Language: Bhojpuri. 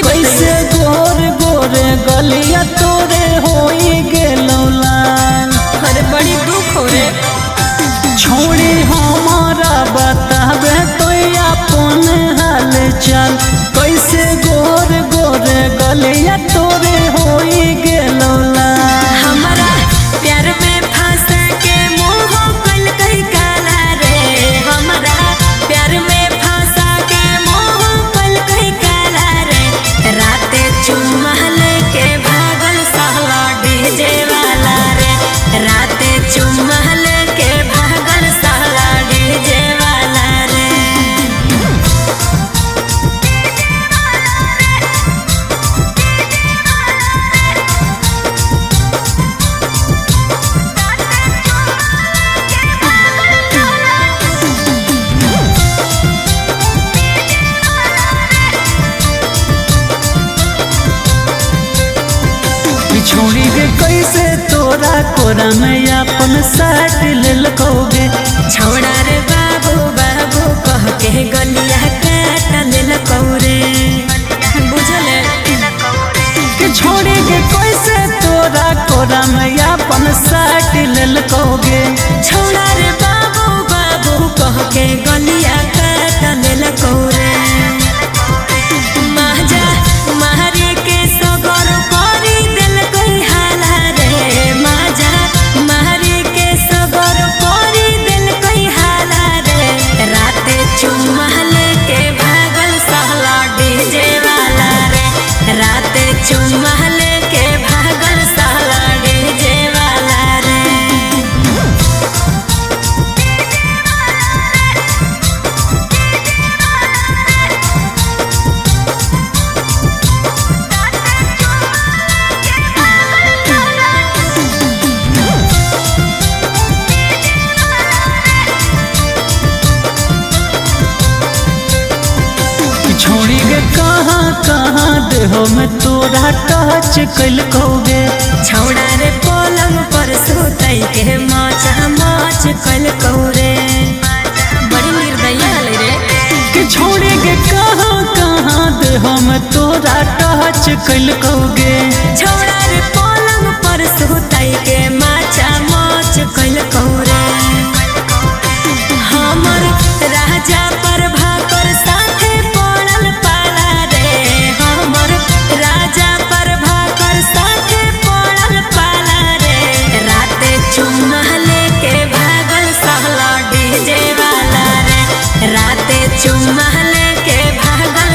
कैसे गोर गोर गलिया तोरे होई गेलौ लाल। अरे बड़ी दुख हो रे। छोड़ी हमारा बतावे तो अपन हाल चाल, कैसे गोर गोर गलिया तोरे होई गेलौ लाल। हमारा प्यार में फंसा के मोह कल कई काला रे। हमारा प्यार में फंसा के मोह कल कई काला रे। राते चुम्मा लेके भागल सहला डीजे वाला रे। राते चुम्मा लेके भागल सहला डीजे वाला रे। छोड़ी के कैसे तोरा कोरा में अपन साथ ललकोगे। छोड़ा रे बाबू बाबू कह के गलिया काट लेलकौ रे। बुझले कि छोड़ी के कैसे तोरा कोरा में अपन साथ ललकोगे। छोड़ा रे बाबू बाबू कह के गलिया काट लेलकौ रे। महाजा मारे के सगर करी दिल कोई हाला रे। महाजा मारे के सगर करी दिल कोई हाला रे। राते चुम्मा लेके भागल सहला डीजे वाला रे। राते चुम्मा लेके भागल सहला डीजे वाला रे। छोड़ी के कहाँ कहाँ देहो में तोरा टच कलकोगे। छौड़ा रे पलंग पर सुतई के माचा माच कलकौ रे। बड़ी निर्दयी हले रे। कि छोड़ी के कहाँ कहाँ देहो में तोरा टच कलकोगे। छौड़ा रे पलंग पर सुतई के माचा माच कलकौ रे। हमर राजा पर भाकर साथे पड़ल पाला रे। हमर राजा पर भाकर साथे पड़ल पाला रे। राते चुम्मा लेके भागल सहला डीजे वाला रे। राते चुम्मा लेके भागल